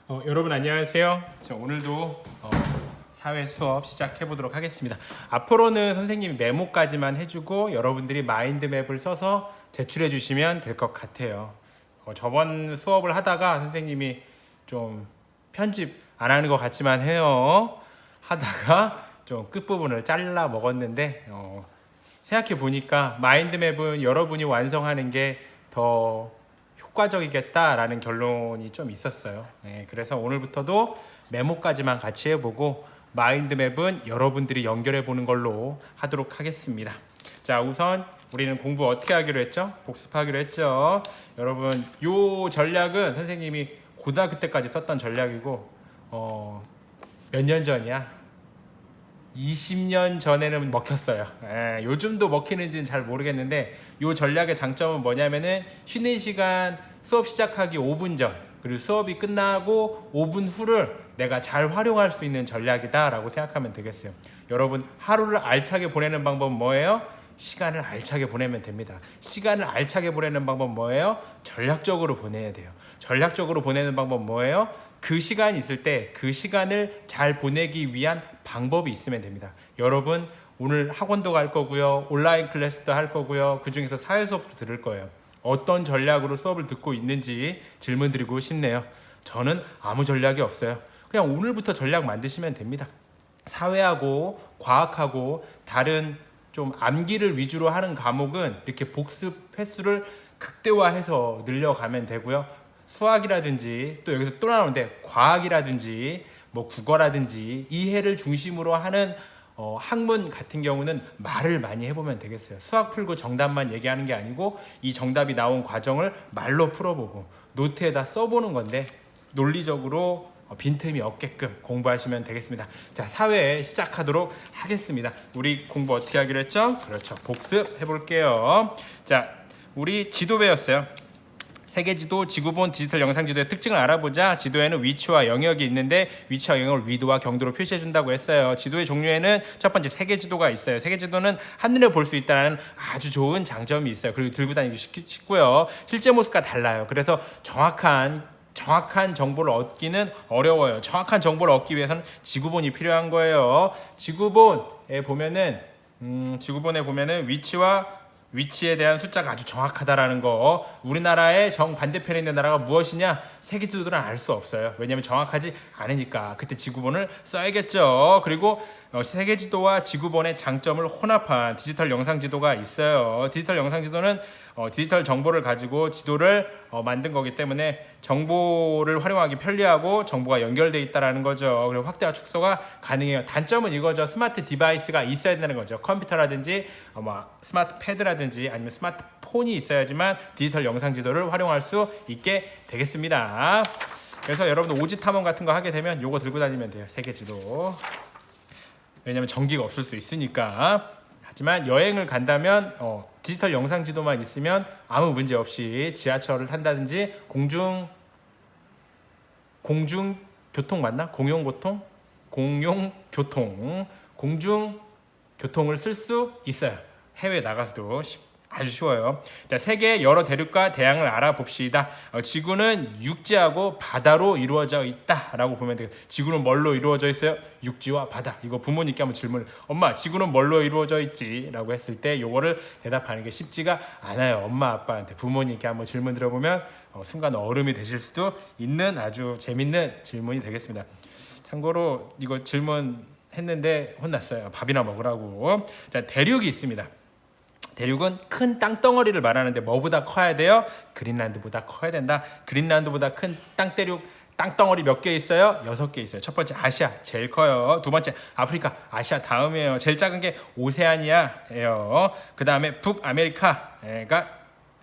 여러분 안녕하세요. 오늘도 사회 수업 시작해 보도록 하겠습니다. 앞으로는 선생님이 메모까지만 해주고 여러분들이 마인드맵을 써서 제출해 주시면 될 것 같아요. 저번 수업을 하다가 선생님이 좀 편집 안 하는 것 같지만 해요. 하다가 좀 끝부분을 잘라 먹었는데 생각해 보니까 마인드맵은 여러분이 완성하는 게 더 효과적이겠다라는 결론이 좀 있었어요. 그래서 오늘부터도 메모까지만 같이 해보고 마인드맵은 여러분들이 연결해 보는 걸로 하도록 하겠습니다. 자, 우선 우리는 공부 어떻게 하기로 했죠? 복습하기로 했죠. 여러분, 요 전략은 선생님이 고등학교 때까지 썼던 전략이고 몇 년 전이야? 20년 전에는 먹혔어요. 요즘도 먹히는지는 잘 모르겠는데 이 전략의 장점은 뭐냐면은 쉬는 시간 수업 시작하기 5분 전 그리고 수업이 끝나고 5분 후를 내가 잘 활용할 수 있는 전략이다 라고 생각하면 되겠어요. 여러분, 하루를 알차게 보내는 방법은 뭐예요? 시간을 알차게 보내면 됩니다. 시간을 알차게 보내는 방법은 뭐예요? 전략적으로 보내야 돼요. 전략적으로 보내는 방법은 뭐예요? 그 시간이 있을 때 그 시간을 잘 보내기 위한 방법이 있으면 됩니다. 여러분, 오늘 학원도 갈 거고요. 온라인 클래스도 할 거고요. 그중에서 사회 수업도 들을 거예요. 어떤 전략으로 수업을 듣고 있는지 질문 드리고 싶네요. 저는 아무 전략이 없어요. 그냥 오늘부터 전략 만드시면 됩니다. 사회하고 과학하고 다른 좀 암기를 위주로 하는 과목은 이렇게 복습 횟수를 극대화해서 늘려가면 되고요. 수학이라든지 또 여기서 또 나오는데 과학이라든지 뭐 국어라든지 이해를 중심으로 하는 학문 같은 경우는 말을 많이 해보면 되겠어요. 수학 풀고 정답만 얘기하는 게 아니고 이 정답이 나온 과정을 말로 풀어보고 노트에다 써보는 건데 논리적으로 빈틈이 없게끔 공부하시면 되겠습니다. 자, 사회 시작하도록 하겠습니다. 우리 공부 어떻게 하기로 했죠? 그렇죠. 복습 해볼게요. 자, 우리 지도 배웠어요. 세계지도, 지구본, 디지털 영상지도의 특징을 알아보자. 지도에는 위치와 영역이 있는데 위치와 영역을 위도와 경도로 표시해준다고 했어요. 지도의 종류에는 첫 번째 세계지도가 있어요. 세계지도는 한눈에 볼 수 있다는 아주 좋은 장점이 있어요. 그리고 들고 다니기 쉽고요. 실제 모습과 달라요. 그래서 정확한 정보를 얻기는 어려워요. 정확한 정보를 얻기 위해서는 지구본이 필요한 거예요. 지구본에 보면은 위치에 대한 숫자가 아주 정확하다라는 거. 우리나라의 정반대편에 있는 나라가 무엇이냐? 세계지도들은 알 수 없어요. 왜냐하면 정확하지 않으니까. 그때 지구본을 써야겠죠. 그리고 세계지도와 지구본의 장점을 혼합한 디지털 영상지도가 있어요. 디지털 영상지도는 디지털 정보를 가지고 지도를 만든 거기 때문에 정보를 활용하기 편리하고 정보가 연결되어 있다는 거죠. 그리고 확대와 축소가 가능해요. 단점은 이거죠. 스마트 디바이스가 있어야 되는 거죠. 컴퓨터라든지 스마트 패드라든지 아니면 스마트폰이 있어야지만 디지털 영상지도를 활용할 수 있게 되겠습니다. 그래서 여러분들 오지 탐험 같은 거 하게 되면 요거 들고 다니면 돼요. 세계지도. 왜냐면 전기가 없을 수 있으니까. 하지만 여행을 간다면 디지털 영상지도만 있으면 아무 문제 없이 지하철을 탄다든지 공중교통 맞나? 공중교통을 쓸 수 있어요. 해외 나가서도 아주 쉬워요. 자, 세계의 여러 대륙과 대양을 알아봅시다. 지구는 육지하고 바다로 이루어져 있다라고 보면 돼요. 지구는 뭘로 이루어져 있어요? 육지와 바다. 이거 부모님께 한번 질문을, 엄마 지구는 뭘로 이루어져 있지? 라고 했을 때 요거를 대답하는 게 쉽지가 않아요. 엄마 아빠한테 부모님께 한번 질문 들어보면 순간 얼음이 되실 수도 있는 아주 재밌는 질문이 되겠습니다. 참고로 이거 질문 했는데 혼났어요. 밥이나 먹으라고. 자, 대륙이 있습니다. 대륙은 큰 땅덩어리를 말하는데 뭐보다 커야 돼요? 그린란드보다 커야 된다. 그린란드보다 큰 땅덩어리 몇 개 있어요? 6개 있어요. 첫 번째 아시아 제일 커요. 두 번째 아프리카, 아시아 다음이에요. 제일 작은 게 오세아니아예요. 그 다음에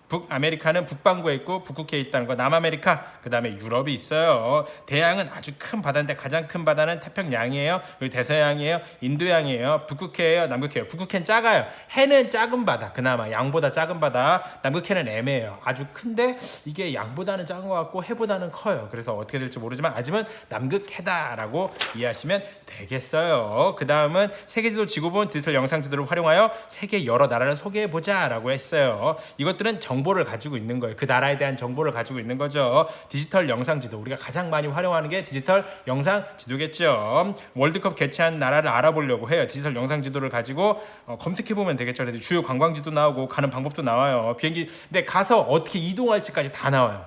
북아메리카는 북반구에 있고 북극해에 있다는 거. 남아메리카, 그 다음에 유럽이 있어요. 대양은 아주 큰 바다인데 가장 큰 바다는 태평양이에요. 그리고 대서양이에요. 인도양이에요. 북극해예요. 남극해예요. 북극해는 작아요. 해는 작은 바다. 그나마 양보다 작은 바다. 남극해는 애매해요. 아주 큰데 이게 양보다는 작은 것 같고 해보다는 커요. 그래서 어떻게 될지 모르지만 아직은 남극해다라고 이해하시면 되겠어요. 그 다음은 세계지도, 지구본, 디지털 영상지도를 활용하여 세계 여러 나라를 소개해보자 라고 했어요. 이것들은 정 정보를 가지고 있는 거예요. 그 나라에 대한 정보를 가지고 있는 거죠. 디지털 영상 지도, 우리가 가장 많이 활용하는 게 디지털 영상 지도겠죠. 월드컵 개최한 나라를 알아보려고 해요. 디지털 영상 지도를 가지고 검색해 보면 되겠죠. 그래서 주요 관광지도 나오고 가는 방법도 나와요. 비행기 근데 가서 어떻게 이동할지까지 다 나와요.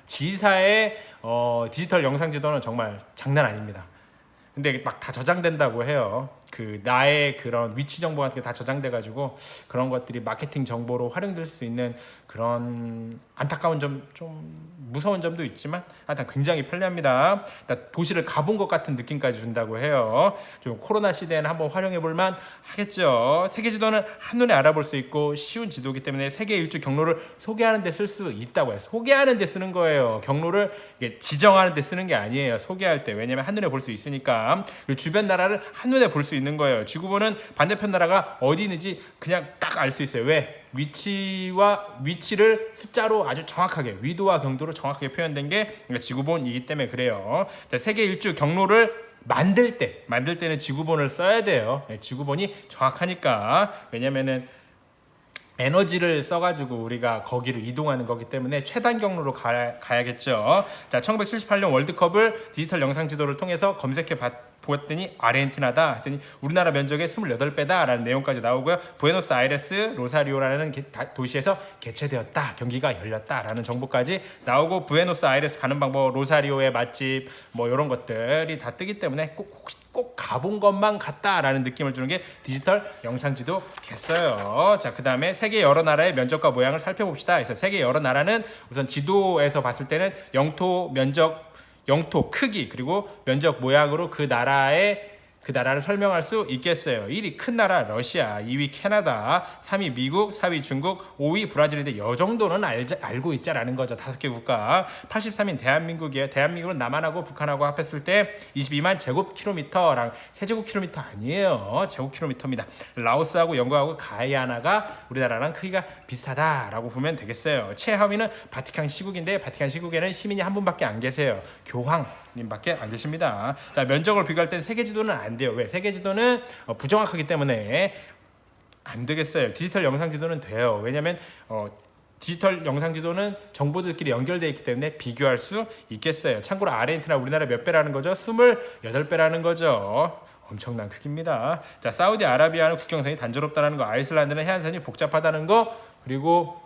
지사의 디지털 영상 지도는 정말 장난 아닙니다. 근데 막 다 저장된다고 해요. 그 나의 그런 위치 정보 같은 게 다 저장돼 가지고 그런 것들이 마케팅 정보로 활용될 수 있는 그런 안타까운 점, 좀 무서운 점도 있지만 하여튼 굉장히 편리합니다. 도시를 가본 것 같은 느낌까지 준다고 해요. 좀 코로나 시대에는 한번 활용해 볼 만 하겠죠. 세계 지도는 한눈에 알아볼 수 있고 쉬운 지도이기 때문에 세계 일주 경로를 소개하는 데 쓸 수 있다고 해요. 소개하는 데 쓰는 거예요. 경로를 이게 지정하는 데 쓰는 게 아니에요. 소개할 때. 왜냐면 한눈에 볼 수 있으니까. 그리고 주변 나라를 한눈에 볼 수 있는 거예요. 지구본은 반대편 나라가 어디 있는지 그냥 딱 알 수 있어요. 왜? 위치를 숫자로 아주 정확하게 위도와 경도로 정확하게 표현된 게 지구본이기 때문에 그래요. 자, 세계 일주 경로를 만들 때는 지구본을 써야 돼요. 지구본이 정확하니까. 왜냐면은 에너지를 써가지고 우리가 거기로 이동하는 거기 때문에 최단 경로로 가야겠죠. 자, 1978년 월드컵을 디지털 영상 지도를 통해서 검색해 보았더니 아르헨티나다 했더니 우리나라 면적의 28배다 라는 내용까지 나오고요. 부에노스아이레스 로사리오라는 도시에서 개최되었다, 경기가 열렸다 라는 정보까지 나오고, 부에노스아이레스 가는 방법, 로사리오의 맛집 뭐 이런 것들이 다 뜨기 때문에 꼭 가본 것만 같다라는 느낌을 주는 게 디지털 영상지도겠어요. 자, 그 다음에 세계 여러 나라의 면적과 모양을 살펴봅시다. 그래서 세계 여러 나라는 우선 지도에서 봤을 때는 영토 크기 그리고 면적 모양으로 그 나라를 설명할 수 있겠어요. 1위 큰 나라 러시아, 2위 캐나다, 3위 미국, 4위 중국, 5위 브라질인데 이 정도는 알고 있자라는 거죠. 5개 국가. 83인 대한민국이에요. 대한민국은 남한하고 북한하고 합했을 때 22만 제곱킬로미터랑 세제곱킬로미터 아니에요. 제곱킬로미터입니다. 라오스하고 영국하고 가이아나가 우리나라랑 크기가 비슷하다라고 보면 되겠어요. 최하위는 바티칸 시국인데 바티칸 시국에는 시민이 한 분밖에 안 계세요. 교황님밖에 안 계십니다. 자, 면적을 비교할 땐 세계 지도는 안 돼요. 왜? 세계 지도는 부정확하기 때문에 안 되겠어요. 디지털 영상 지도는 돼요. 왜냐면 디지털 영상 지도는 정보들끼리 연결되어 있기 때문에 비교할 수 있겠어요. 참고로 아르헨티나 우리나라 몇 배라는 거죠? 28배라는 거죠. 엄청난 크기입니다. 자, 사우디아라비아는 국경선이 단조롭다는 거, 아이슬란드는 해안선이 복잡하다는 거, 그리고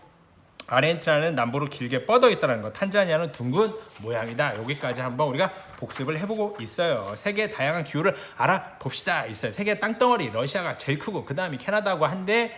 아르헨티나는 남부로 길게 뻗어 있다는 거, 탄자니아는 둥근 모양이다. 여기까지 한번 우리가 복습을 해보고 있어요. 세계의 다양한 기후를 알아봅시다. 있어요. 세계 땅덩어리 러시아가 제일 크고 그 다음이 캐나다고 한데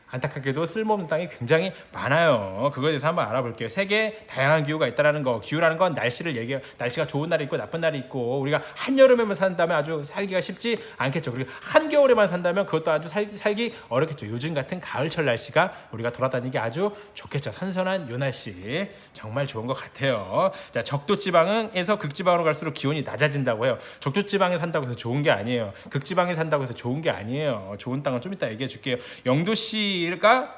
안타깝게도 쓸모없는 땅이 굉장히 많아요. 그거에 대해서 한번 알아볼게요. 세계에 다양한 기후가 있다는 거. 기후라는 건 날씨가 좋은 날이 있고 나쁜 날이 있고, 우리가 한여름에만 산다면 아주 살기가 쉽지 않겠죠. 그리고 한겨울에만 산다면 그것도 아주 살기 어렵겠죠. 요즘 같은 가을철 날씨가 우리가 돌아다니기 아주 좋겠죠. 선선한 요 날씨 정말 좋은 것 같아요. 자, 적도지방에서 극지방으로 갈수록 기온이 낮아진다고 해요. 적도지방에 산다고 해서 좋은 게 아니에요. 극지방에 산다고 해서 좋은 게 아니에요. 좋은 땅은 좀 이따 얘기해 줄게요. 영도시 가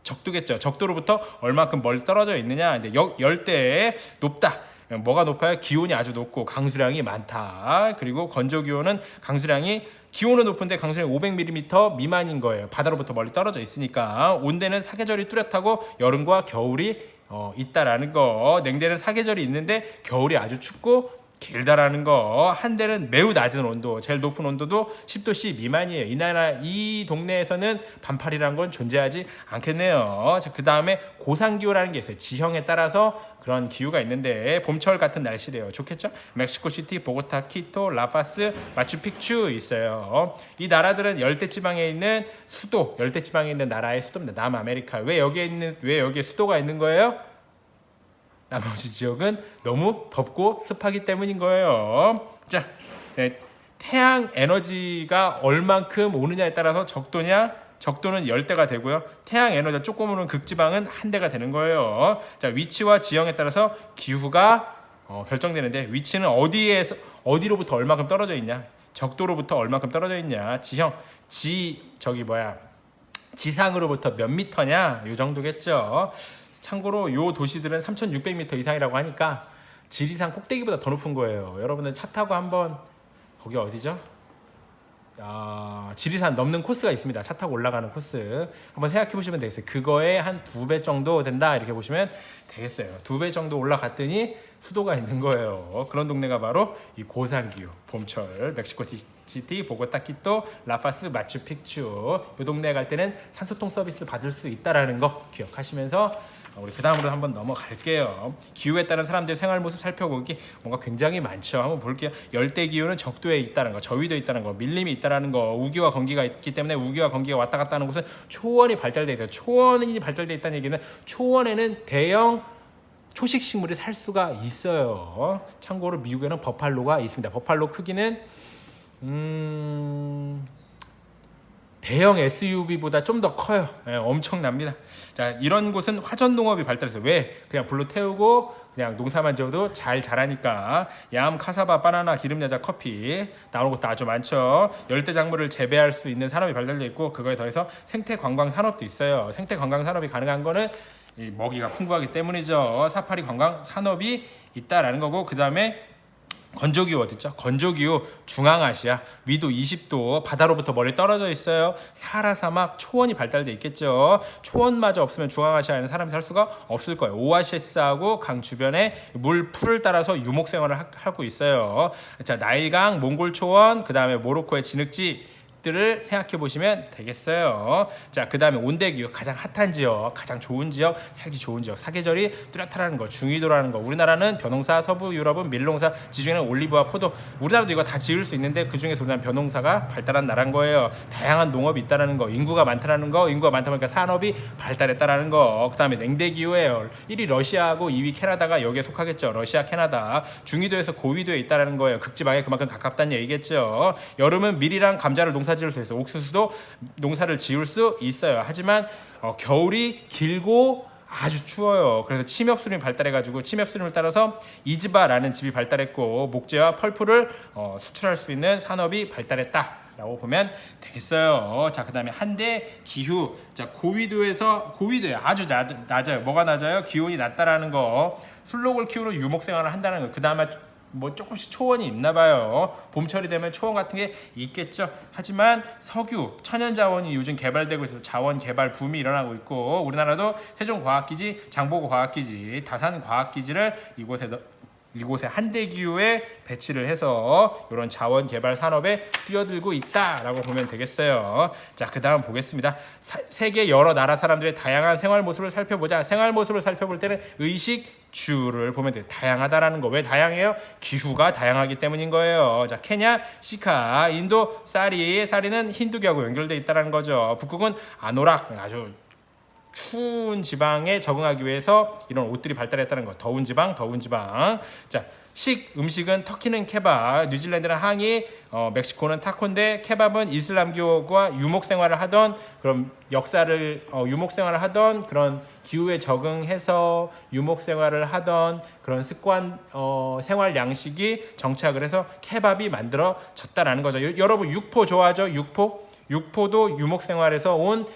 적도겠죠. 적도로부터 얼마큼 멀리 떨어져 있느냐. 이제 열대에 높다. 뭐가 높아요? 기온이 아주 높고 강수량이 많다. 그리고 건조 기온은 기온은 높은데 강수량이 500mm 미만인 거예요. 바다로부터 멀리 떨어져 있으니까. 온대는 사계절이 뚜렷하고 여름과 겨울이 있다라는 거. 냉대는 사계절이 있는데 겨울이 아주 춥고 길다라는 거. 한대는 매우 낮은 온도, 제일 높은 온도도 10도씨 미만이에요. 이 동네에서는 반팔이라는 건 존재하지 않겠네요. 자, 그 다음에 고산기후라는 게 있어요. 지형에 따라서 그런 기후가 있는데 봄철 같은 날씨래요. 좋겠죠? 멕시코시티, 보고타, 키토, 라파스, 마추픽추 있어요. 이 나라들은 열대지방에 있는 나라의 수도입니다. 남아메리카. 왜 여기에 수도가 있는 거예요? 나머지 지역은 너무 덥고 습하기 때문인 거예요. 자, 태양 에너지가 얼만큼 오느냐에 따라서 적도는 열대가 되고요. 태양 에너지가 조금 오는 극지방은 한대가 되는 거예요. 자, 위치와 지형에 따라서 기후가 결정되는데, 위치는 어디로부터 얼만큼 떨어져 있냐, 적도로부터 얼만큼 떨어져 있냐, 지상으로부터 몇 미터냐, 이 정도겠죠. 참고로 요 도시들은 3,600m 이상이라고 하니까 지리산 꼭대기보다 더 높은 거예요. 여러분들 차 타고 한번, 거기 어디죠? 지리산 넘는 코스가 있습니다. 차 타고 올라가는 코스 한번 생각해 보시면 되겠어요. 그거에 한 2배 정도 된다 이렇게 보시면 되겠어요. 2배 정도 올라갔더니 수도가 있는 거예요. 그런 동네가 바로 이 고산기후, 봄철, 멕시코시티, 보고타키토, 라파스, 마추픽추 이 동네에 갈 때는 산소통 서비스 받을 수 있다라는 거 기억하시면서 우리 그 다음으로 한번 넘어갈게요. 기후에 따른 사람들의 생활 모습 살펴보기 뭔가 굉장히 많죠. 한번 볼게요. 열대 기후는 적도에 있다는 거, 저위도에 있다는 거, 밀림이 있다는 거, 우기와 건기가 있기 때문에 우기와 건기가 왔다 갔다 하는 곳은 초원이 발달되어 있다. 초원이 발달되어 있다는 얘기는 초원에는 대형 초식 식물이 살 수가 있어요. 참고로 미국에는 버팔로가 있습니다. 버팔로 크기는 대형 SUV보다 좀 더 커요. 엄청납니다. 자, 이런 곳은 화전 농업이 발달해서 왜 그냥 불로 태우고 그냥 농사만 지어도 잘 자라니까 얌, 카사바, 바나나, 기름야자, 커피 나오는 것도 아주 많죠. 열대 작물을 재배할 수 있는 산업이 발달되어 있고 그거에 더해서 생태 관광 산업도 있어요. 생태 관광 산업이 가능한 거는 이 먹이가 풍부하기 때문이죠. 사파리 관광 산업이 있다라는 거고 그 다음에 건조기후 어딨죠? 건조기후 중앙아시아 위도 20도 바다로부터 멀리 떨어져 있어요. 사하라 사막 초원이 발달돼 있겠죠. 초원마저 없으면 중앙아시아에는 사람이 살 수가 없을 거예요. 오아시스하고 강 주변에 물 풀을 따라서 유목 생활을 하고 있어요. 자, 나일강, 몽골 초원, 그 다음에 모로코의 진흙지 들을 생각해 보시면 되겠어요. 자, 그 다음에 온대기후 가장 핫한 지역, 가장 좋은 지역, 살기 좋은 지역, 사계절이 뚜렷하라는 거, 중위도라는 거. 우리나라는 벼농사, 서부 유럽은 밀농사, 지중해는 올리브와 포도. 우리나라도 이거 다 지을 수 있는데 그 중에서 우리나라 벼농사가 발달한 나라인 거예요. 다양한 농업이 있다라는 거, 인구가 많다라는 거, 인구가 많다 보니까 산업이 발달했다라는 거. 그 다음에 냉대기후예요. 1위 러시아하고 2위 캐나다가 여기에 속하겠죠. 러시아, 캐나다. 중위도에서 고위도에 있다라는 거예요. 극지방에 그만큼 가깝다는 얘기겠죠. 여름은 밀이랑 감자를 농사 지을 수 있어요. 옥수수도 농사를 지을 수 있어요. 하지만 겨울이 길고 아주 추워요. 그래서 침엽수림이 발달해가지고 침엽수림을 따라서 이즈바라는 집이 발달했고 목재와 펄프를 수출할 수 있는 산업이 발달했다라고 보면 되겠어요. 자, 그 다음에 한대 기후. 자, 고위도에 아주 낮아요. 뭐가 낮아요? 기온이 낮다라는 거. 술록을 키우는 유목 생활을 한다는 거. 그 다음에 뭐 조금씩 초원이 있나 봐요. 봄철이 되면 초원 같은 게 있겠죠. 하지만 석유, 천연자원이 요즘 개발되고 있어서 자원 개발 붐이 일어나고 있고 우리나라도 세종과학기지, 장보고과학기지, 다산과학기지를 이곳에 한대기후에 배치를 해서 이런 자원 개발 산업에 뛰어들고 있다라고 보면 되겠어요. 자, 그 다음 보겠습니다. 세계 여러 나라 사람들의 다양한 생활 모습을 살펴보자. 생활 모습을 살펴볼 때는 의식주를 보면 돼요. 다양하다라는 거. 왜 다양해요? 기후가 다양하기 때문인 거예요. 자, 케냐, 시카, 인도, 사리는 힌두교하고 연결되어 있다는 거죠. 북극은 아노락, 아주 추운 지방에 적응하기 위해서 이런 옷들이 발달했다는 거. 더운 지방. 자, 음식은 터키는 케밥, 뉴질랜드는 항이, 멕시코는 타코인데 케밥은 이슬람교가 유목 생활을 하던 그런 역사를 유목 생활을 하던 그런 기후에 적응해서 유목 생활을 하던 그런 습관 생활 양식이 정착을 해서 케밥이 만들어졌다라는 거죠. 여러분 육포 좋아하죠? 육포도 유목 생활에서 온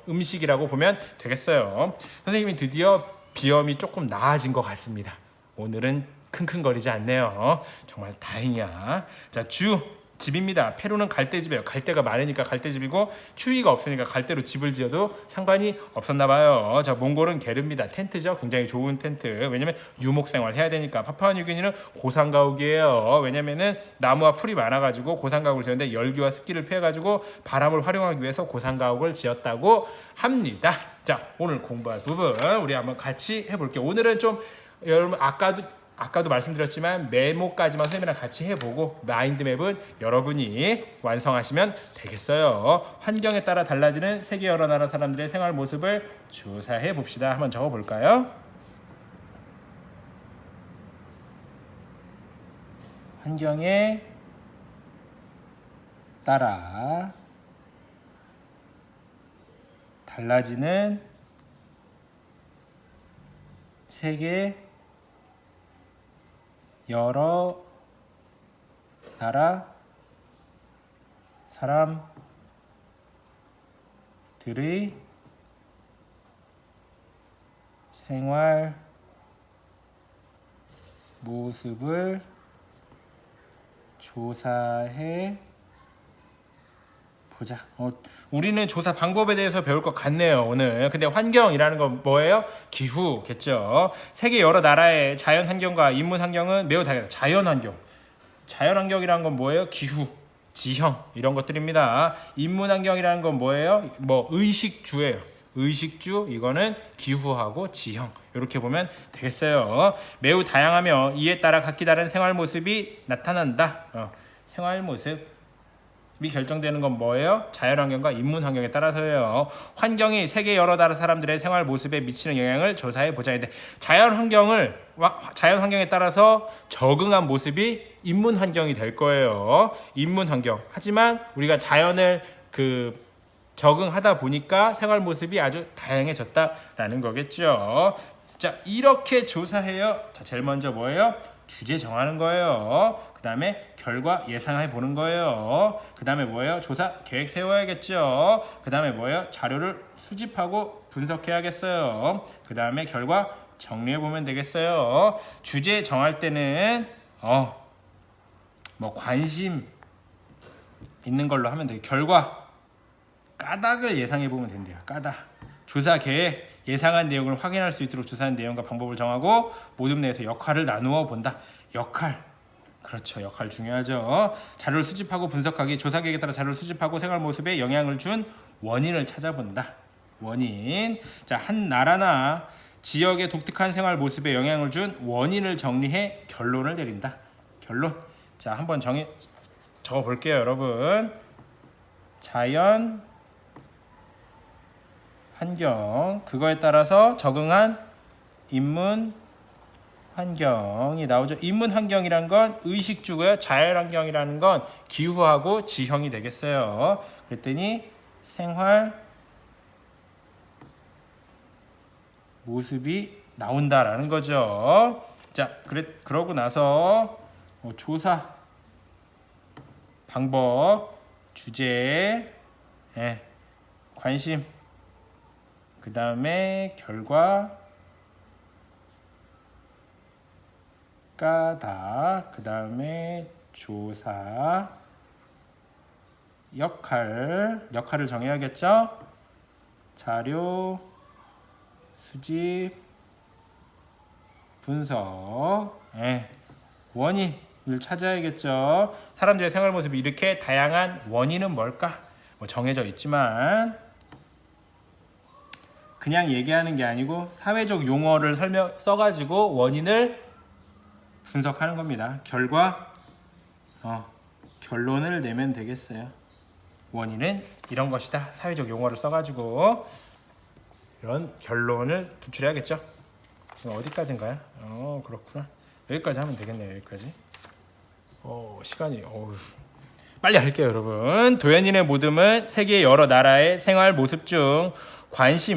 음식이라고 보면 되겠어요. 선생님이 드디어 비염이 조금 나아진 것 같습니다. 오늘은 킁킁거리지 않네요. 정말 다행이야. 자, 집입니다. 페루는 갈대집이에요. 갈대가 많으니까 갈대집이고 추위가 없으니까 갈대로 집을 지어도 상관이 없었나 봐요. 자, 몽골은 게르입니다. 텐트죠. 굉장히 좋은 텐트. 왜냐면 유목생활 해야 되니까. 파푸아뉴기니는 고산가옥이에요. 왜냐면은 나무와 풀이 많아가지고 고산가옥을 지었는데 열기와 습기를 피해가지고 바람을 활용하기 위해서 고산가옥을 지었다고 합니다. 자, 오늘 공부할 부분 우리 한번 같이 해볼게요. 오늘은 좀 여러분 아까도 말씀드렸지만 메모까지만 선생님이랑 같이 해보고 마인드맵은 여러분이 완성하시면 되겠어요. 환경에 따라 달라지는 세계 여러 나라 사람들의 생활 모습을 조사해 봅시다. 한번 적어볼까요? 환경에 따라 달라지는 세계 여러 나라 사람들의 생활 모습을 조사해 보자. 우리는 조사 방법에 대해서 배울 것 같네요, 오늘. 근데 환경이라는 건 뭐예요? 기후겠죠. 세계 여러 나라의 자연 환경과 인문 환경은 매우 다양해요. 자연 환경. 자연 환경이라는 건 뭐예요? 기후, 지형 이런 것들입니다. 인문 환경이라는 건 뭐예요? 뭐 의식주예요. 의식주 이거는 기후하고 지형 이렇게 보면 되겠어요. 매우 다양하며 이에 따라 각기 다른 생활 모습이 나타난다. 생활 모습이 결정되는 건 뭐예요? 자연환경과 인문 환경에 따라서예요. 환경이 세계 여러 나라 사람들의 생활 모습에 미치는 영향을 조사해 보자인데 자연환경에 따라서 적응한 모습이 인문 환경이 될 거예요. 인문 환경. 하지만 우리가 자연을 적응하다 보니까 생활 모습이 아주 다양해졌다라는 거겠죠. 자, 이렇게 조사해요. 자, 제일 먼저 뭐예요? 주제 정하는 거예요. 그 다음에 결과 예상해 보는 거예요. 그 다음에 뭐예요? 조사 계획 세워야겠죠. 그 다음에 뭐예요? 자료를 수집하고 분석해야겠어요. 그 다음에 결과 정리해 보면 되겠어요. 주제 정할 때는 뭐 관심 있는 걸로 하면 돼요. 결과 까닭을 예상해 보면 된대요. 까닭. 조사 계획 예상한 내용을 확인할 수 있도록 조사한 내용과 방법을 정하고 모둠 내에서 역할을 나누어 본다. 역할. 그렇죠. 역할 중요하죠. 자료를 수집하고 분석하기. 조사 계획에 따라 자료를 수집하고 생활 모습에 영향을 준 원인을 찾아본다. 원인. 자, 한 나라나 지역의 독특한 생활 모습에 영향을 준 원인을 정리해 결론을 내린다. 결론. 자, 한번 적어 볼게요, 여러분. 자연 환경 그거에 따라서 적응한 인문 환경이 나오죠. 인문 환경이란 건 의식주고요. 자연 환경이라는 건 기후하고 지형이 되겠어요. 그랬더니 생활 모습이 나온다라는 거죠. 자, 그러고 나서 조사 방법, 주제, 관심, 그 다음에 결과, 까닭, 그 다음에 조사, 역할을 정해야겠죠. 자료, 수집, 분석, 원인을 찾아야겠죠. 사람들의 생활 모습이 이렇게 다양한 원인은 뭘까? 뭐 정해져 있지만 그냥 얘기하는 게 아니고 사회적 용어를 써가지고 원인을 분석하는 겁니다. 결론을 내면 되겠어요. 원인은 이런 것이다. 사회적 용어를 써가지고 이런 결론을 도출해야겠죠. 어디까지인가요? 그렇구나. 여기까지 하면 되겠네요. 여기까지. 시간이 빨리 할게요, 여러분. 도현이네 모듬은 세계 여러 나라의 생활 모습 중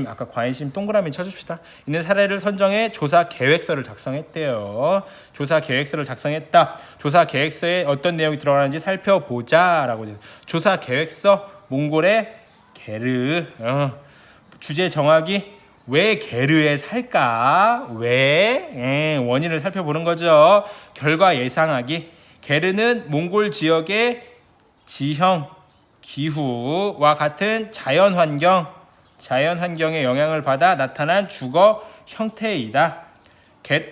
아까 관심 동그라미 쳐줍시다. 있는 사례를 선정해 조사 계획서를 작성했대요. 조사 계획서를 작성했다. 조사 계획서에 어떤 내용이 들어가는지 살펴보자라고. 조사 계획서 몽골의 게르. 주제 정하기. 왜 게르에 살까? 왜? 원인을 살펴보는 거죠. 결과 예상하기. 게르는 몽골 지역의 지형, 기후와 같은 자연환경의 영향을 받아 나타난 주거 형태이다.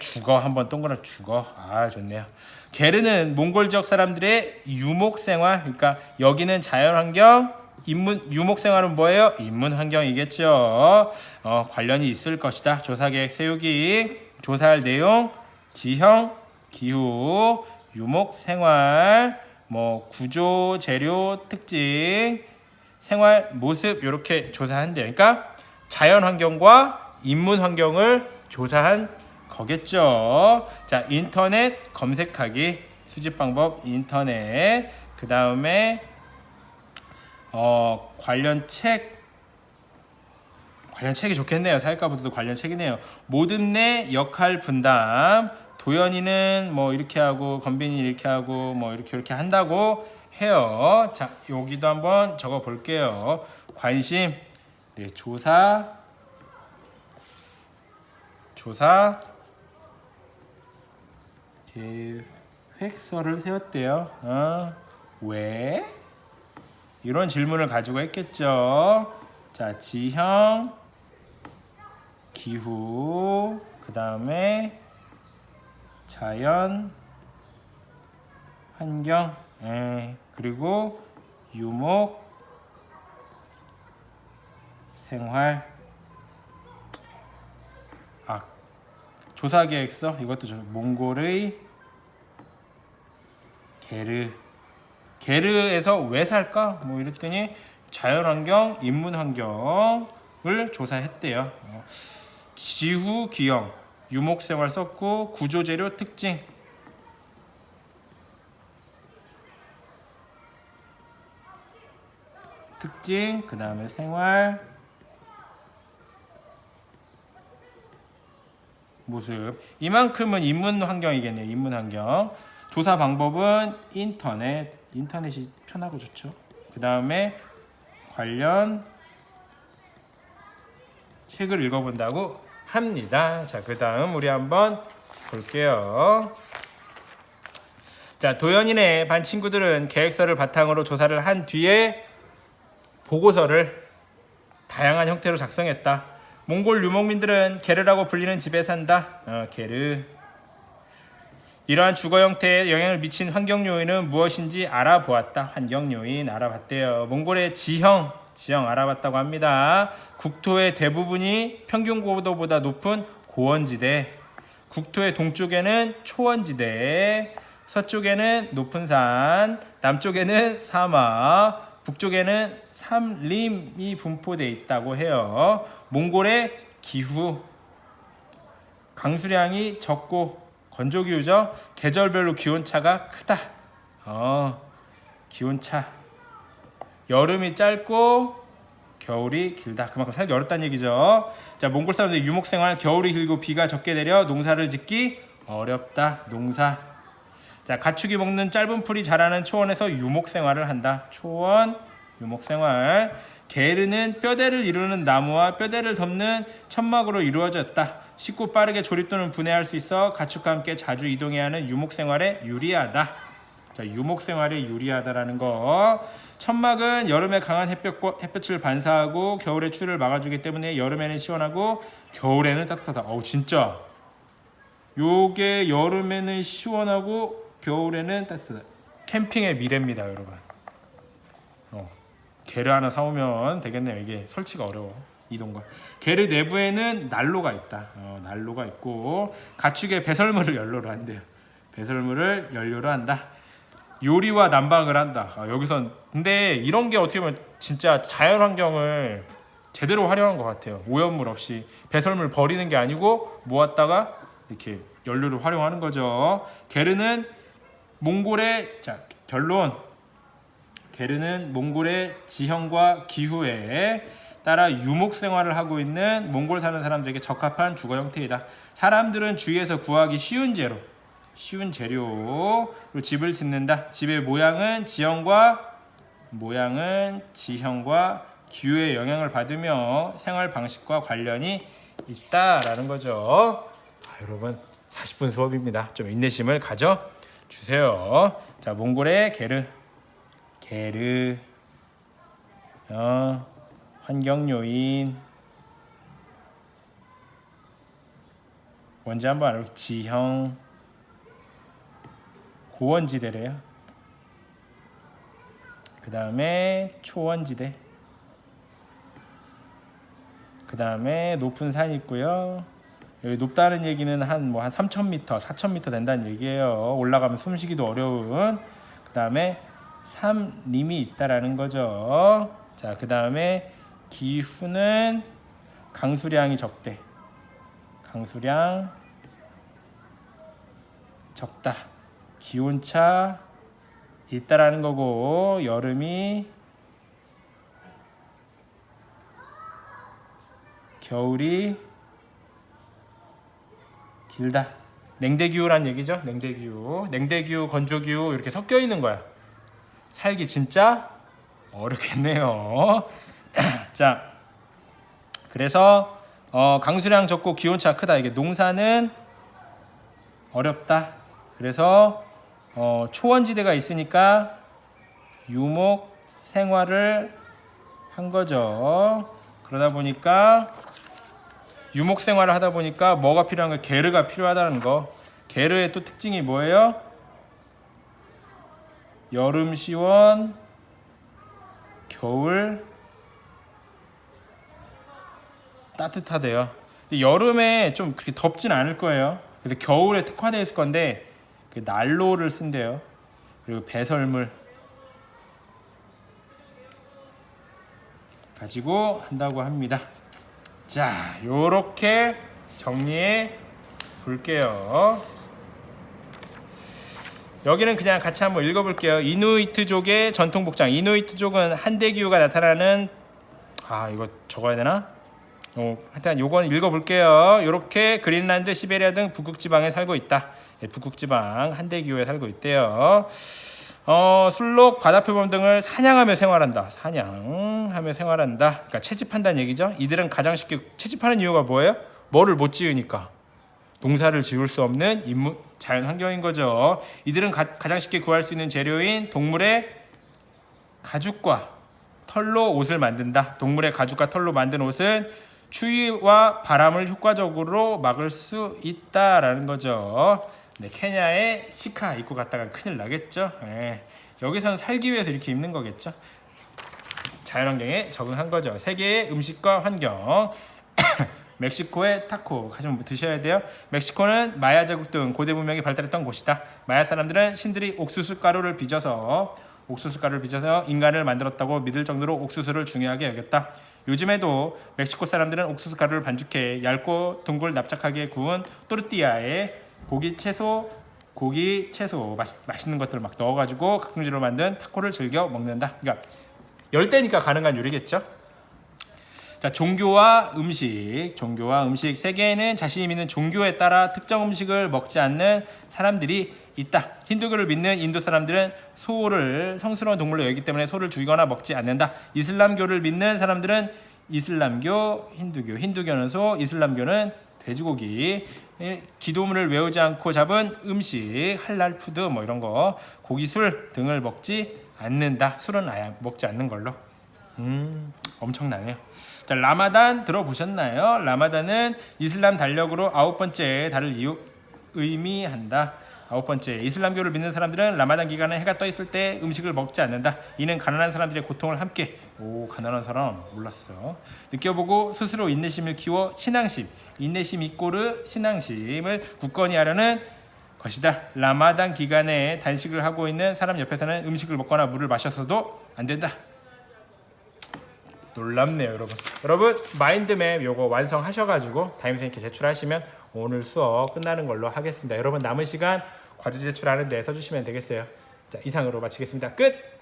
주거 한번 동그랗게 주거. 좋네요. 게르는 몽골 지역 사람들의 유목생활, 그러니까 여기는 자연환경, 유목생활은 뭐예요? 인문환경이겠죠. 관련이 있을 것이다. 조사계획 세우기, 조사할 내용, 지형, 기후, 유목생활, 구조, 재료, 특징, 생활 모습 이렇게 조사한대요. 그러니까 자연환경과 인문환경을 조사한 거겠죠. 자, 인터넷 검색하기, 수집 방법 인터넷, 그 다음에 관련 책이 좋겠네요. 사회과부도 관련 책이네요. 모든 내 역할 분담. 도연이는 이렇게 하고 건빈이 이렇게 하고 이렇게 한다고 해요. 자, 여기도 한번 적어 볼게요. 관심, 조사 계획서를 세웠대요. 왜? 이런 질문을 가지고 했겠죠. 자, 지형, 기후, 그 다음에 자연, 환경, 그리고 유목, 생활. 조사 계획서 이것도 몽골의 게르에서 왜 살까? 뭐 이랬더니 자연환경, 인문환경을 조사했대요. 지후, 기형, 유목생활 썼고 구조재료 특징. 그 다음에 생활 모습. 이만큼은 인문환경이겠네요. 인문환경. 조사 방법은 인터넷이 편하고 좋죠. 그 다음에 관련 책을 읽어본다고 합니다. 자, 그 다음 우리 한번 볼게요. 자, 도연이네 반 친구들은 계획서를 바탕으로 조사를 한 뒤에 보고서를 다양한 형태로 작성했다. 몽골 유목민들은 게르라고 불리는 집에 산다. 게르. 이러한 주거 형태에 영향을 미친 환경 요인은 무엇인지 알아보았다. 환경 요인 알아봤대요. 몽골의 지형 알아봤다고 합니다. 국토의 대부분이 평균 고도보다 높은 고원지대, 국토의 동쪽에는 초원지대, 서쪽에는 높은 산, 남쪽에는 사막, 북쪽에는 삼림이 분포되어 있다고 해요. 몽골의 기후, 강수량이 적고 건조기후죠. 계절별로 기온차가 크다. 기온차. 여름이 짧고 겨울이 길다. 그만큼 살기 어렵다는 얘기죠. 자, 몽골 사람들 유목생활, 겨울이 길고 비가 적게 내려 농사를 짓기 어렵다. 농사. 자, 가축이 먹는 짧은 풀이 자라는 초원에서 유목생활을 한다. 초원, 유목생활. 게르는 뼈대를 이루는 나무와 뼈대를 덮는 천막으로 이루어졌다. 쉽고 빠르게 조립 또는 분해할 수 있어 가축과 함께 자주 이동해야 하는 유목생활에 유리하다. 자, 유목생활에 유리하다라는 거. 천막은 여름에 강한 햇볕을 반사하고 겨울에 추위를 막아주기 때문에 여름에는 시원하고 겨울에는 따뜻하다. 진짜 요게 여름에는 시원하고 겨울에는 따뜻하다. 캠핑의 미래입니다, 여러분. 게르 하나 사오면 되겠네요. 이게 설치가 어려워. 이동과. 게르 내부에는 난로가 있다. 난로가 있고 가축의 배설물을 연료로 한대요. 배설물을 연료로 한다. 요리와 난방을 한다. 여기선 근데 이런 게 어떻게 보면 진짜 자연환경을 제대로 활용한 것 같아요. 오염물 없이 배설물 버리는 게 아니고 모았다가 이렇게 연료를 활용하는 거죠. 게르는 몽골의 결론. 게르는 몽골의 지형과 기후에 따라 유목 생활을 하고 있는 몽골 사는 사람들에게 적합한 주거 형태이다. 사람들은 주위에서 구하기 쉬운 재료로 집을 짓는다. 집의 모양은 지형과 기후의 영향을 받으며 생활 방식과 관련이 있다라는 거죠. 여러분 40분 수업입니다. 좀 인내심을 가져 주세요. 자, 몽골의 게르 환경 요인 뭔지 한번 알아볼게요. 지형 고원지대래요. 그 다음에 초원지대, 그 다음에 높은 산이 있고요. 여기 높다는 얘기는 한 3,000m, 4,000m 된다는 얘기예요. 올라가면 숨쉬기도 어려운. 그 다음에 삼림이 있다라는 거죠. 자, 그 다음에 기후는 강수량이 적대. 강수량 적다. 기온차 있다라는 거고, 겨울이 길다. 냉대기후란 얘기죠. 냉대기후, 건조기후 이렇게 섞여 있는 거야. 살기 진짜 어렵겠네요. 자, 그래서 강수량 적고 기온차 크다. 이게 농사는 어렵다. 그래서 초원지대가 있으니까 유목 생활을 한 거죠. 그러다 보니까 유목 생활을 하다 보니까 뭐가 필요한 거예요? 게르가 필요하다는 거. 게르의 또 특징이 뭐예요? 여름 시원, 겨울 따뜻하대요. 근데 여름에 좀 그렇게 덥진 않을 거예요. 그래서 겨울에 특화되어 있을 건데 그 난로를 쓴대요. 그리고 배설물 가지고 한다고 합니다. 자, 요렇게 정리해 볼게요. 여기는 그냥 같이 한번 읽어볼게요. 이누이트족의 전통 복장. 이누이트족은 한대 기후가 나타나는 이거 적어야 되나? 하여튼 요건 읽어볼게요. 요렇게 그린란드, 시베리아 등 북극 지방에 살고 있다. 북극 지방 한대 기후에 살고 있대요. 술록, 바다표범 등을 사냥하며 생활한다. 사냥하며 생활한다. 그러니까 채집한다는 얘기죠. 이들은 가장 쉽게 채집하는 이유가 뭐예요? 뭐를 못 지으니까. 농사를 지을 수 없는 자연 환경인 거죠. 이들은 가장 쉽게 구할 수 있는 재료인 동물의 가죽과 털로 옷을 만든다. 동물의 가죽과 털로 만든 옷은 추위와 바람을 효과적으로 막을 수 있다라는 거죠. 네, 케냐의 시카 입고 갔다가 큰일 나겠죠. 네, 여기서는 살기 위해서 이렇게 입는 거겠죠. 자연환경에 적응한 거죠. 세계의 음식과 환경. 멕시코의 타코 가지고 드셔야 돼요. 멕시코는 마야 제국 등 고대 문명이 발달했던 곳이다. 마야 사람들은 신들이 옥수수 가루를 빚어서 인간을 만들었다고 믿을 정도로 옥수수를 중요하게 여겼다. 요즘에도 멕시코 사람들은 옥수수 가루를 반죽해 얇고 둥글 납작하게 구운 또르띠아에 고기, 채소 맛있는 것들을 막 넣어가지고 각종재료로 만든 타코를 즐겨 먹는다. 그러니까 열대니까 가능한 요리겠죠. 자, 종교와 음식. 세계에는 자신이 믿는 종교에 따라 특정 음식을 먹지 않는 사람들이 있다. 힌두교를 믿는 인도 사람들은 소를 성스러운 동물로 여기기 때문에 소를 죽이거나 먹지 않는다. 이슬람교를 믿는 사람들은 힌두교는 소, 이슬람교는 돼지고기. 기도문을 외우지 않고 잡은 음식, 할랄 푸드 뭐 이런 거, 고기, 술 등을 먹지 않는다. 술은 아예 먹지 않는 걸로. 엄청나네요. 자, 라마단 들어보셨나요? 라마단은 이슬람 달력으로 9번째 달을 의미한다. 9번째, 이슬람교를 믿는 사람들은 라마단 기간에 해가 떠 있을 때 음식을 먹지 않는다. 이는 가난한 사람들의 고통을 함께 가난한 사람 몰랐어. 느껴보고 스스로 인내심을 키워 인내심 이꼬르 신앙심을 굳건히 하려는 것이다. 라마단 기간에 단식을 하고 있는 사람 옆에서는 음식을 먹거나 물을 마셔서도 안 된다. 놀랍네요, 여러분. 마인드맵 요거 완성하셔가지고 담임선생님께 제출하시면 오늘 수업 끝나는 걸로 하겠습니다. 여러분 남은 시간 과제 제출하는 데 써주시면 되겠어요. 자, 이상으로 마치겠습니다. 끝!